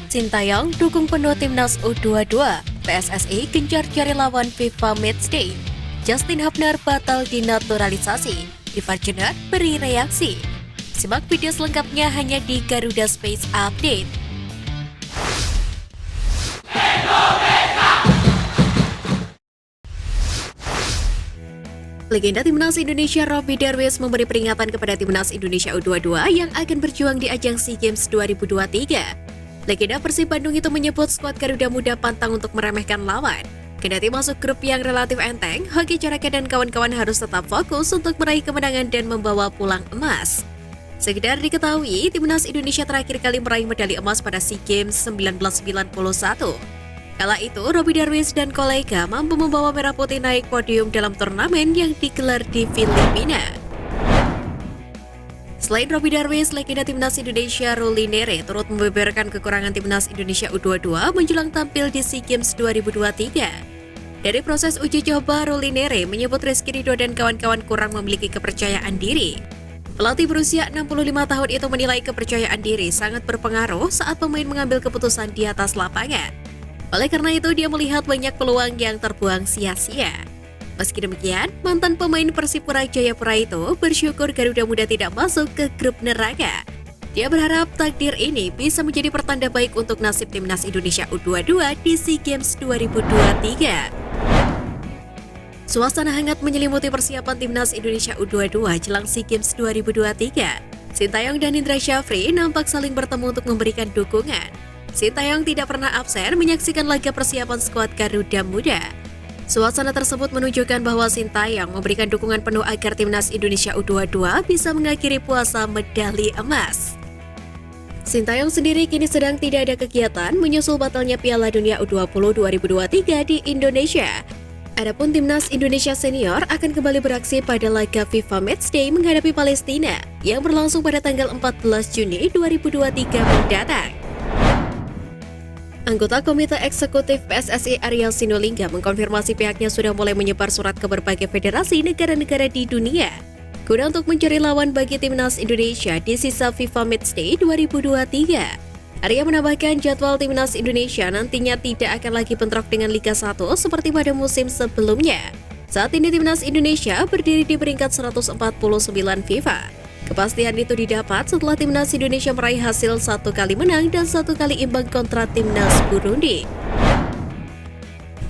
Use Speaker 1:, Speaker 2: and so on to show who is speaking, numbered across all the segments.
Speaker 1: Sintayong dukung penuh timnas U22, PSSI gencar cari lawan FIFA Matchday. Justin Hubner batal dinaturalisasi, Ivar Jenner beri reaksi. Simak video selengkapnya hanya di Garuda Space Update. Legenda Timnas Indonesia Robby Darwish memberi peringatan kepada Timnas Indonesia U22 yang akan berjuang di ajang SEA Games 2023. Legenda Persib Bandung itu menyebut skuad Garuda Muda pantang untuk meremehkan lawan. Kendati masuk grup yang relatif enteng, Hoki Caraka dan kawan-kawan harus tetap fokus untuk meraih kemenangan dan membawa pulang emas. Sekedar diketahui, Timnas Indonesia terakhir kali meraih medali emas pada SEA Games 1991. Kala itu, Robby Darwish dan kolega mampu membawa Merah Putih naik podium dalam turnamen yang digelar di Filipina. Selain Robby Darwish, legenda Timnas Indonesia Ruli Nere turut membeberkan kekurangan Timnas Indonesia U22 menjelang tampil di SEA Games 2023. Dari proses uji coba, Ruli Nere menyebut Rizky Ridho dan kawan-kawan kurang memiliki kepercayaan diri. Pelatih berusia 65 tahun itu menilai kepercayaan diri sangat berpengaruh saat pemain mengambil keputusan di atas lapangan. Oleh karena itu, dia melihat banyak peluang yang terbuang sia-sia. Meski demikian, mantan pemain Persipura Jayapura itu bersyukur Garuda Muda tidak masuk ke grup neraka. Dia berharap takdir ini bisa menjadi pertanda baik untuk nasib Timnas Indonesia U22 di SEA Games 2023. Suasana hangat menyelimuti persiapan Timnas Indonesia U22 jelang SEA Games 2023. Sintayong dan Indra Syafri nampak saling bertemu untuk memberikan dukungan. Sintayong tidak pernah absen menyaksikan laga persiapan skuad Garuda Muda. Suasana tersebut menunjukkan bahwa Sintayong memberikan dukungan penuh agar Timnas Indonesia U22 bisa mengakhiri puasa medali emas. Sintayong sendiri kini sedang tidak ada kegiatan menyusul batalnya Piala Dunia U20 2023 di Indonesia. Adapun Timnas Indonesia Senior akan kembali beraksi pada laga FIFA Matchday menghadapi Palestina yang berlangsung pada tanggal 14 Juni 2023 mendatang. Anggota Komite Eksekutif PSSI Arya Sinulinga mengkonfirmasi pihaknya sudah mulai menyebar surat ke berbagai federasi negara-negara di dunia guna untuk mencari lawan bagi Timnas Indonesia di sisa FIFA Matchday 2023. Arya menambahkan jadwal Timnas Indonesia nantinya tidak akan lagi bentrok dengan Liga 1 seperti pada musim sebelumnya. Saat ini Timnas Indonesia berdiri di peringkat 149 FIFA. Kepastian itu didapat setelah Timnas Indonesia meraih hasil 1 kali menang dan 1 kali imbang kontra Timnas Burundi.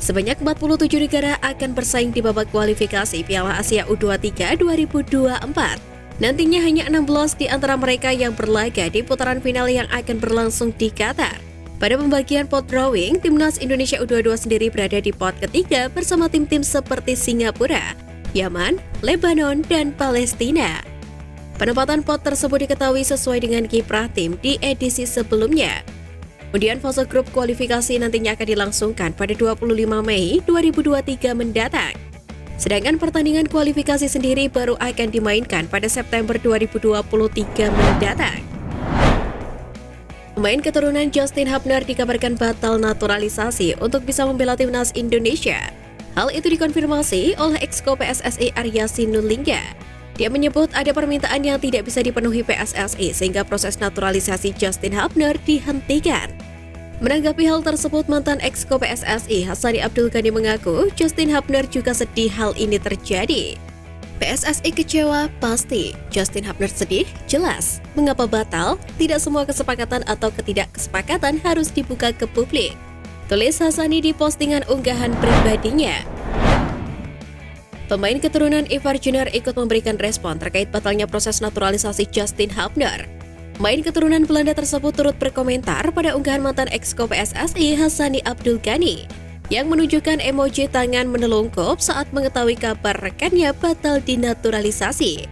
Speaker 1: Sebanyak 47 negara akan bersaing di babak kualifikasi Piala Asia U23 2024. Nantinya hanya 16 di antara mereka yang berlaga di putaran final yang akan berlangsung di Qatar. Pada pembagian pot drawing, Timnas Indonesia U22 sendiri berada di pot ketiga bersama tim-tim seperti Singapura, Yaman, Lebanon, dan Palestina. Penempatan pot tersebut diketahui sesuai dengan kiprah tim di edisi sebelumnya. Kemudian fase grup kualifikasi nantinya akan dilangsungkan pada 25 Mei 2023 mendatang. Sedangkan pertandingan kualifikasi sendiri baru akan dimainkan pada September 2023 mendatang. Pemain keturunan Justin Hubner dikabarkan batal naturalisasi untuk bisa membela Timnas Indonesia. Hal itu dikonfirmasi oleh Exco PSSI Arya Sinulinga. Dia menyebut ada permintaan yang tidak bisa dipenuhi PSSI sehingga proses naturalisasi Justin Hubner dihentikan. Menanggapi hal tersebut, mantan Exco PSSI Hassani Abdul Ghani mengaku Justin Hubner juga sedih hal ini terjadi. PSSI kecewa? Pasti. Justin Hubner sedih? Jelas. Mengapa batal? Tidak semua kesepakatan atau ketidakkesepakatan harus dibuka ke publik. Tulis Hassani di postingan unggahan pribadinya. Pemain keturunan Ivar Jenner ikut memberikan respon terkait batalnya proses naturalisasi Justin Hubner. Pemain keturunan Belanda tersebut turut berkomentar pada unggahan mantan Exco PSSI Hassani Abdul Ghani yang menunjukkan emoji tangan menelungkup saat mengetahui kabar rekannya batal dinaturalisasi.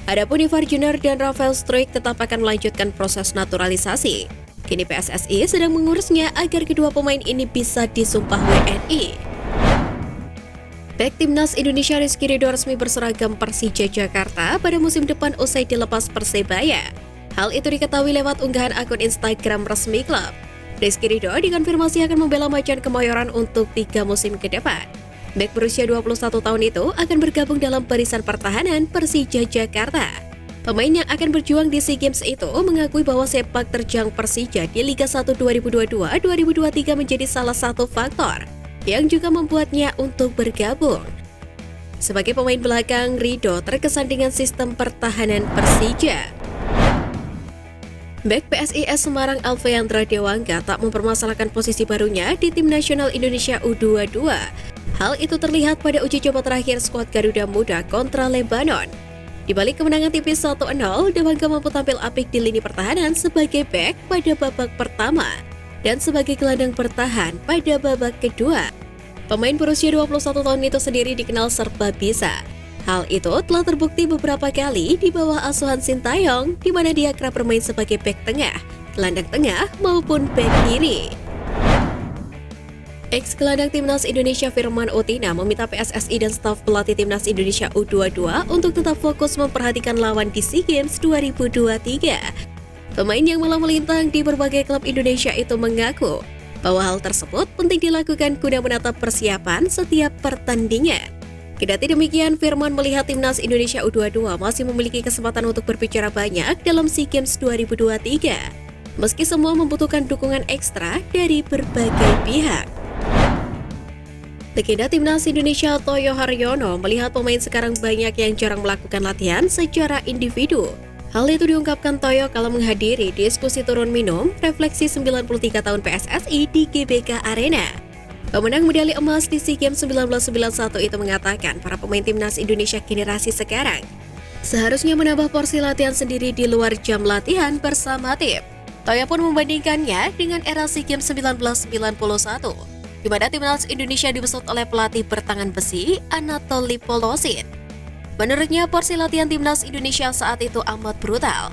Speaker 1: Adapun Ivar Jenner dan Rafael Struijk tetap akan melanjutkan proses naturalisasi. Kini PSSI sedang mengurusnya agar kedua pemain ini bisa disumpah WNI. Bek Timnas Indonesia Rizky Ridho resmi berseragam Persija Jakarta pada musim depan usai dilepas Persebaya. Hal itu diketahui lewat unggahan akun Instagram resmi klub. Rizky Ridho dikonfirmasi akan membela Macan Kemayoran untuk 3 musim ke depan. Bek berusia 21 tahun itu akan bergabung dalam barisan pertahanan Persija Jakarta. Pemain yang akan berjuang di SEA Games itu mengakui bahwa sepak terjang Persija di Liga 1 2022-2023 menjadi salah satu faktor yang juga membuatnya untuk bergabung. Sebagai pemain belakang, Rido terkesan dengan sistem pertahanan Persija. Bek PSIS Semarang Alfeandra Dewangga tak mempermasalahkan posisi barunya di Tim Nasional Indonesia U22. Hal itu terlihat pada uji coba terakhir skuad Garuda Muda kontra Lebanon. Di balik kemenangan tipis 1-0, Dewangga mampu tampil apik di lini pertahanan sebagai bek pada babak pertama dan sebagai gelandang bertahan pada babak kedua. Pemain berusia 21 tahun itu sendiri dikenal serba bisa. Hal itu telah terbukti beberapa kali di bawah asuhan Sintayong, di mana dia kerap bermain sebagai bek tengah, gelandang tengah maupun bek kiri. Ex-gelandang Timnas Indonesia Firman Utina meminta PSSI dan staf pelatih Timnas Indonesia U22 untuk tetap fokus memperhatikan lawan di SEA Games 2023. Pemain yang malah melintang di berbagai klub Indonesia itu mengaku bahwa hal tersebut penting dilakukan guna menatap persiapan setiap pertandingan. Kendati demikian, Firman melihat Timnas Indonesia U22 masih memiliki kesempatan untuk berbicara banyak dalam SEA Games 2023, meski semua membutuhkan dukungan ekstra dari berbagai pihak. Legenda Timnas Indonesia Toyo Haryono melihat pemain sekarang banyak yang jarang melakukan latihan secara individu. Hal itu diungkapkan Toyo kala menghadiri diskusi turun minum refleksi 93 tahun PSSI di GBK Arena. Pemenang medali emas di SEA Games 1991 itu mengatakan para pemain Timnas Indonesia generasi sekarang seharusnya menambah porsi latihan sendiri di luar jam latihan bersama tim. Toyo pun membandingkannya dengan era SEA Games 1991. Di mana Timnas Indonesia dibesut oleh pelatih bertangan besi, Anatoly Polosin. Menurutnya, porsi latihan Timnas Indonesia saat itu amat brutal.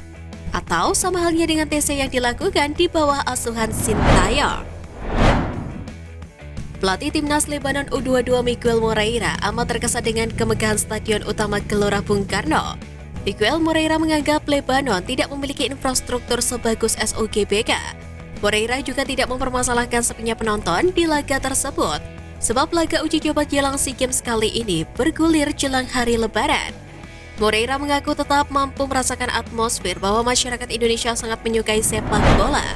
Speaker 1: Atau sama halnya dengan TC yang dilakukan di bawah asuhan Sintayong. Pelatih Timnas Lebanon U22 Miguel Moreira amat terkesan dengan kemegahan stadion utama Gelora Bung Karno. Miguel Moreira menganggap Lebanon tidak memiliki infrastruktur sebagus SUGBK. Moreira juga tidak mempermasalahkan sepinya penonton di laga tersebut, sebab laga uji coba jelang SEA Games kali ini bergulir jelang hari Lebaran. Moreira mengaku tetap mampu merasakan atmosfer bahwa masyarakat Indonesia sangat menyukai sepak bola.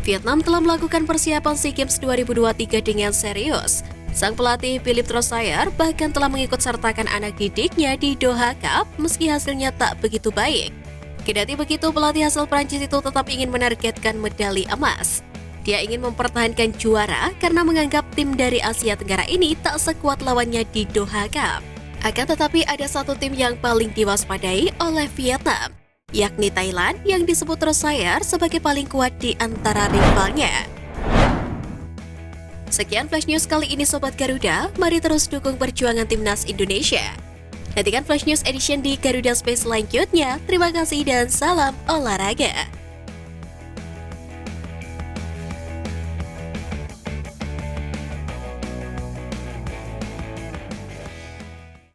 Speaker 1: Vietnam telah melakukan persiapan SEA Games 2023 dengan serius. Sang pelatih Philippe Trossard bahkan telah mengikut sertakan anak didiknya di Doha Cup meski hasilnya tak begitu baik. Kendati begitu, pelatih asal Prancis itu tetap ingin menargetkan medali emas. Dia ingin mempertahankan juara karena menganggap tim dari Asia Tenggara ini tak sekuat lawannya di Doha Cup. Akan tetapi ada satu tim yang paling diwaspadai oleh Vietnam, yakni Thailand yang disebut Trossard sebagai paling kuat di antara rivalnya. Sekian Flash News kali ini Sobat Garuda, mari terus dukung perjuangan Timnas Indonesia. Nantikan Flash News Edition di Garuda Space selanjutnya. Terima kasih dan salam olahraga.